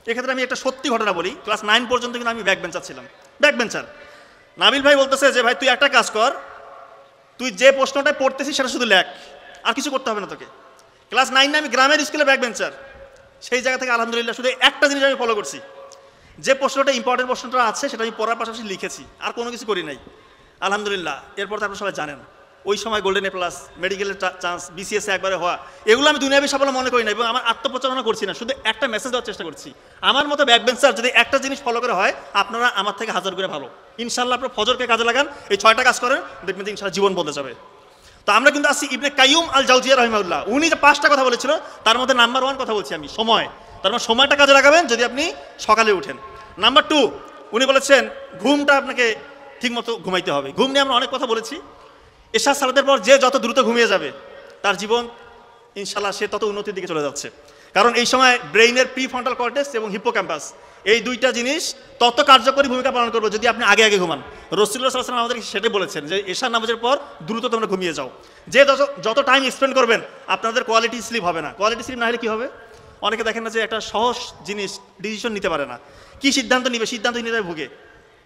এক্ষেত্রে আমি একটা সত্যি ঘটনা বলি। ক্লাস 9 পর্যন্ত কিন্তু আমি ব্যাক বেঞ্চার ছিলাম, ব্যাক বেঞ্চার। নাবিল ভাই বলতেছে যে ভাই তুই একটা কাজ কর, তুই যে প্রশ্নটা পড়তেছিস সেটা শুধু লেখ, আর কিছু করতে হবে না তোকে। ক্লাস 9 আমি গ্রামের স্কুলে ব্যাক বেঞ্চার, সেই জায়গা থেকে আলহামদুলিল্লাহ শুধু একটা জিনিস আমি ফলো করছি, যে প্রশ্নটা ইম্পর্টেন্ট প্রশ্নটা আছে সেটা আমি পড়ার পাশাপাশি লিখেছি, আর কোনো কিছু করি নাই আলহামদুলিল্লাহ। এরপর তো আপনারা সবাই জানেন ওই সময় গোল্ডেন এ প্লাস, মেডিকেলের চান্স, বিসিএসে একবারে হওয়া, এগুলো আমি দুনিয়াবী সাফল্য মনে করি না এবং আমার আত্মপ্রচারণা করছি না, শুধু একটা মেসেজ দেওয়ার চেষ্টা করছি। আমার মতো ব্যাক বেঞ্চার যদি একটা জিনিস ফলো করে হয়, আপনারা আমার থেকে হাজার করে ভালো। ইনশাল্লাহ আপনার ফজরকে কাজে লাগান, এই 6টা কাজ করেন, দেখবেন যে ইনশাল্লাহ জীবন বদলে যাবে। তো আমরা কিন্তু আসছি ইবনে কাইয়ুম আল জাওজিয়া রাহিমাহুল্লাহ, উনি যে 5টা কথা বলেছিল তার মধ্যে নাম্বার 1 কথা বলছি আমি, সময়। তার মানে সময়টা কাজে লাগাবেন যদি আপনি সকালে উঠেন। নাম্বার 2 উনি বলেছেন ঘুমটা আপনাকে ঠিকমতো ঘুমাইতে হবে। ঘুম নিয়ে আমরা অনেক কথা বলেছি। এশার সালাতের পর যে যত দ্রুত ঘুমিয়ে যাবে তার জীবন ইনশাল্লাহ সে তত উন্নতির দিকে চলে যাচ্ছে, কারণ এই সময় ব্রেইনের প্রিফ্রন্টাল কর্টেক্স এবং হিপোক্যাম্পাস এই দুইটা জিনিস তত কার্যকরী ভূমিকা পালন করবে যদি আপনি আগে আগে ঘুমান। রাসূলুল্লাহ সাল্লাল্লাহু আলাইহি ওয়াসাল্লাম আমাদেরকে সেটাই বলেছেন যে এশার নামাজের পর দ্রুত তোমরা ঘুমিয়ে যাও। যে যত টাইম স্পেন্ড করবেন আপনাদের কোয়ালিটি স্লিপ হবে না। কোয়ালিটি স্লিপ না হলে কী হবে? অনেকে দেখেন না যে একটা সহজ জিনিস ডিসিশন নিতে পারে না, কি সিদ্ধান্ত নিবে, সিদ্ধান্ত নিতে ভুগে,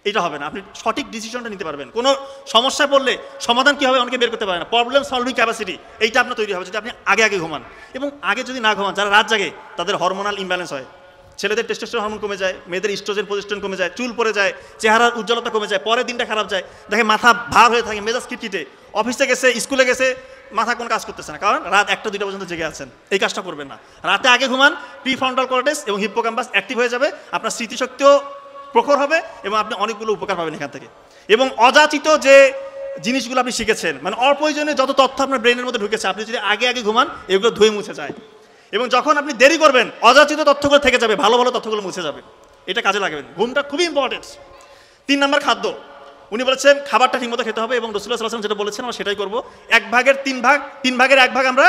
এটা হবে না। আপনি সঠিক ডিসিশনটা নিতে পারবেন। কোনো সমস্যায় পড়লে সমাধান কী হবে অনেকে বের করতে পারে না। প্রবলেম সলভিং ক্যাপাসিটি এইটা আপনার তৈরি হবে যদি আপনি আগে আগে ঘুমান। এবং আগে যদি না ঘুমান, যারা রাত জাগে তাদের হরমোনাল ইমব্যালেন্স হয়, ছেলেদের টেস্টোস্টেরন হরমোন কমে যায়, মেয়েদের ইস্ট্রোজেন প্রজেস্টেরন কমে যায়, চুল পড়ে যায়, চেহারার উজ্জ্বলতা কমে যায়, পরের দিনটা খারাপ যায়, দেখে মাথা ভার হয়ে থাকে, মেজাজ খিটখিটে, অফিসে গেছে, স্কুলে গেছে, মাথা কোনো কাজ করতেছে না, কারণ রাত 1টা 2টা পর্যন্ত জেগে আছেন। এই কাজটা করবেন না। রাতে আগে ঘুমান, প্রিফ্রন্টাল কর্টেক্স এবং হিপোক্যাম্পাস অ্যাক্টিভ হয়ে যাবে, আপনার স্মৃতিশক্তিও প্রখর হবে এবং আপনি অনেকগুলো উপকার পাবেন এখান থেকে। এবং অযাচিত যে জিনিসগুলো আপনি শিখেছেন, মানে অপ্রয়োজনীয় যত তথ্য আপনার ব্রেনের মধ্যে ঢুকেছে, আপনি যদি আগে আগে ঘুমান এগুলো ধুয়ে মুছে যায়। এবং যখন আপনি দেরি করবেন অযাচিত তথ্যগুলো থেকে যাবে, ভালো ভালো তথ্যগুলো মুছে যাবে। এটা কাজে লাগাবেন। ঘুমটা খুবই ইম্পর্টেন্ট। 3 নম্বর খাদ্য। উনি বলেছেন খাবারটা ঠিকমতো খেতে হবে এবং রাসূলুল্লাহ সাল্লাল্লাহু আলাইহি ওয়াসাল্লাম যেটা বলেছেন আমরা সেটাই করবো। 1 ভাগের 3 ভাগ, 3 ভাগের 1 ভাগ আমরা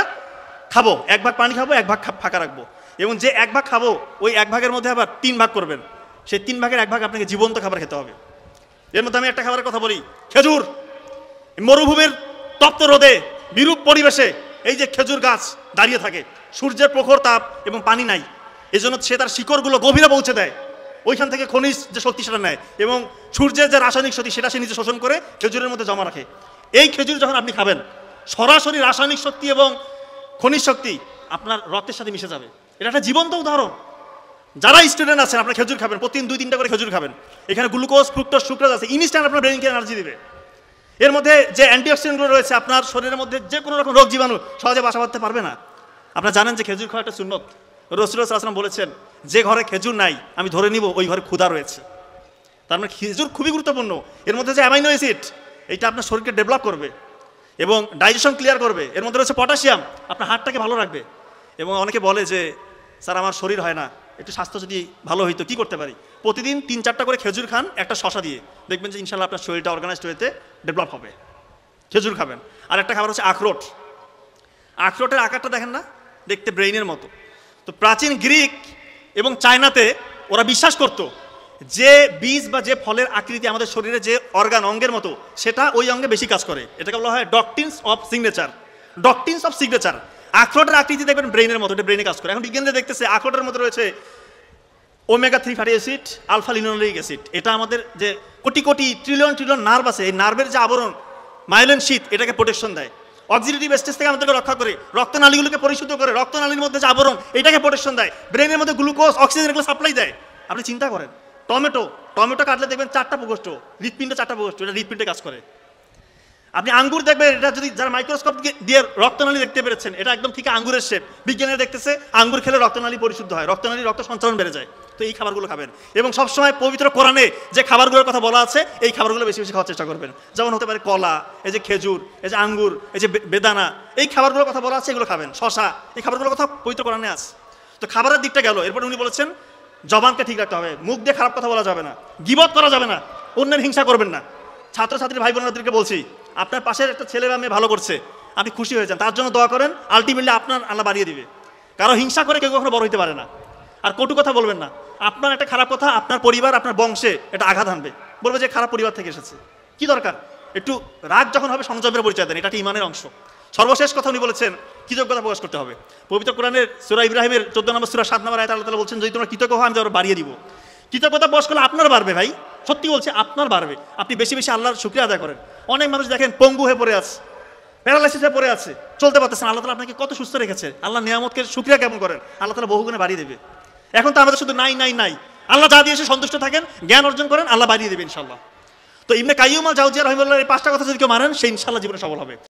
খাবো, 1 ভাগ পানি খাবো, 1 ভাগ ফাঁকা রাখবো। এবং যে 1 ভাগ খাবো ওই 1 ভাগের মধ্যে আবার 3 ভাগ করবেন, সেই 3 ভাগের 1 ভাগ আপনাকে জীবন্ত খাবার খেতে হবে। এর মধ্যে আমি একটা খাবারের কথা বলি, খেজুর। মরুভূমির তপ্ত রোদে, বিরূপ পরিবেশে এই যে খেজুর গাছ দাঁড়িয়ে থাকে, সূর্যের প্রখর তাপ এবং পানি নাই, এই জন্য সে তার শিকড়গুলো গভীরে পৌঁছে দেয়, ওইখান থেকে খনিজ যে শক্তি সেটা নেয় এবং সূর্যের যে রাসায়নিক শক্তি সেটা সে নিজে শোষণ করে খেজুরের মধ্যে জমা রাখে। এই খেজুর যখন আপনি খাবেন, সরাসরি রাসায়নিক শক্তি এবং খনিজ শক্তি আপনার রক্তের সাথে মিশে যাবে। এটা একটা জীবন্ত উদাহরণ। যারা স্টুডেন্ট আছেন আপনারা খেজুর খাবেন, প্রতিদিন 2-3টা করে খেজুর খাবেন। এখানে গ্লুকোজ, ফ্রুক্টোজ, সুক্রোজ আছে, ইনস্ট্যান্ট আপনার ব্রেনকে এনার্জি দিবে। এর মধ্যে যে অ্যান্টিঅক্সিডেন্টগুলো রয়েছে আপনার শরীরের মধ্যে যে কোনো রকম রোগ জীবাণু সহজে বাসা বাঁধতে পারবে না। আপনারা জানেন যে খেজুর খাওয়া একটা সুন্নত। রাসূলুল্লাহ সাল্লাল্লাহু আলাইহি ওয়াসাল্লাম বলেছেন যে ঘরে খেজুর নাই আমি ধরে নিব ওই ঘরে ক্ষুধা রয়েছে। তার মানে খেজুর খুবই গুরুত্বপূর্ণ। এর মধ্যে যে অ্যামাইনো অ্যাসিড এটা আপনার শরীরকে ডেভেলপ করবে এবং ডাইজেশন ক্লিয়ার করবে। এর মধ্যে রয়েছে পটাশিয়াম, আপনার হার্টটাকে ভালো রাখবে। এবং অনেকে বলে যে স্যার আমার শরীর হয় না, একটু স্বাস্থ্য যদি ভালো হইতো কী করতে পারি? প্রতিদিন 3-4টা করে খেজুর খান, একটা শশা দিয়ে, দেখবেন যে ইনশাল্লাহ আপনার শরীরটা অর্গানাইজড হয়েতে ডেভেলপ হবে। খেজুর খাবেন। আর একটা খাবার হচ্ছে আখরোট। আখরোটের আকারটা দেখেন না, দেখতে ব্রেইনের মতো। তো প্রাচীন গ্রিক এবং চায়নাতে ওরা বিশ্বাস করত যে বীজ বা যে ফলের আকৃতি আমাদের শরীরে যে অঙ্গের মতো সেটা ওই অঙ্গে বেশি কাজ করে। এটাকে বলা হয় doctrines of signature. Doctrines of signature. আখরোটের আকৃতি দেখবেন ব্রেইনের মতো, এটা ব্রেইনে কাজ করে। এখন বিজ্ঞানীরা দেখতেছে আখরোটের মধ্যে রয়েছে omega 3 fatty acid, alpha linoleic acid. এটা আমাদের যে crore crore trillion trillion nerve আছে, এই নার্ভের যে আবরণ মাইলিন শীট এটাকে প্রোটেকশন দেয়। অক্সিডেটিভ স্ট্রেস থেকে আমাদেরকে রক্ষা করে, রক্তনালীগুলোকে পরিশুদ্ধ করে, রক্তনালীর মধ্যে যে আবরণ এটাকে প্রোটেকশন দেয়, ব্রেনের মধ্যে গ্লুকোজ, অক্সিজেন এগুলো সাপ্লাই দেয়। আপনি চিন্তা করেন, টমেটো কাটলে দেখবেন 4টা প্রকোষ্ঠ, হৃৎপিণ্ডে 4টা প্রকোষ্ঠ, এটা হৃৎপিণ্ডে কাজ করে। আপনি আঙ্গুর দেখবেন, এটা যদি যারা মাইক্রোস্কোপ দিয়ে রক্তনালী দেখতে পেরেছেন, এটা একদম ঠিক আঙ্গুরের শেপ। বিজ্ঞানীরা দেখতেছে আঙ্গুর খেলে রক্তনালী পরিশুদ্ধ হয়, রক্ত সঞ্চালন বেড়ে যায়। তো এই খাবারগুলো খাবেন এবং সবসময় পবিত্র কোরআনে যে খাবারগুলোর কথা বলা আছে এই খাবারগুলো বেশি বেশি খাওয়ার চেষ্টা করবেন। যেমন হতে পারে কলা, এই যে খেজুর, এই যে আঙ্গুর, এই যে বেদানা, এই খাবারগুলোর কথা বলা আছে, এগুলো খাবেন। শশা, এই খাবারগুলোর কথা পবিত্র কোরআনে আছে। তো খাবারের দিকটা গেল। এরপর উনি বলেছেন জবানকে ঠিক রাখতে হবে, মুখ দিয়ে খারাপ কথা বলা যাবে না, গীবত করা যাবে না, অন্যের হিংসা করবেন না। ছাত্রছাত্রী ভাই বোনদেরকে বলছি, আপনার পাশের একটা ছেলে বা মেয়ে ভালো করছে, আপনি খুশি হয়ে যান, তার জন্য দোয়া করেন, আলটিমেটলি আপনার আল্লাহ বাড়িয়ে দিবে। কারো হিংসা করে কেউ কখনো বড় হইতে পারে না। আর কটু কথা বলবেন না। আপনার একটা খারাপ কথা আপনার পরিবার, আপনার বংশে এটা আঘাত আনবে, বলবে যে খারাপ পরিবার থেকে এসেছে। কি দরকার? একটু রাগ যখন হবে সংযমের পরিচয় দেন, এটা একটা ইমানের অংশ। সর্বশেষ কথা উনি বলেছেন কৃতজ্ঞতা প্রকাশ করতে হবে। পবিত্র কোরআনের সূরা ইব্রাহিমের 14 নম্বর সূরা 7 নম্বর আয়াতে আল্লাহ তাআলা বলছেন যদি তোমরা কৃতজ্ঞ হও আমি আরো বাড়িয়ে দিব। কৃতজ্ঞতা প্রকাশ করলে আপনার বাড়বে ভাই, সত্যি বলছে আপনার বাড়বে। আপনি বেশি বেশি আল্লাহর শুকরিয়া আদায় করেন। অনেক মানুষ দেখেন পঙ্গু হয়ে পড়ে আছে, প্যারালাইসিস হয়ে পড়ে আছে, চলতে পারতেছেন। আল্লাহ তাআলা আপনাকে কত সুস্থ রেখেছে। আল্লাহ নিয়ামতকে শুকরিয়া কেমন করেন, আল্লাহ তাআলা বহুগুণে বাড়িয়ে দেবে। এখন তো আমাদের শুধু নাই নাই নাই, আল্লাহ যা দিয়েছে সন্তুষ্ট থাকেন, জ্ঞান অর্জন করেন, আল্লাহ বাড়িয়ে দেবে ইনশাআল্লাহ। তো ইবনে কাইয়্যুম আল জাওজিয়া রাহিমাহুল্লাহর এই 5টা কথা যদি কেউ মানেন সে ইনশাআল্লাহ জীবনে সফল হবে।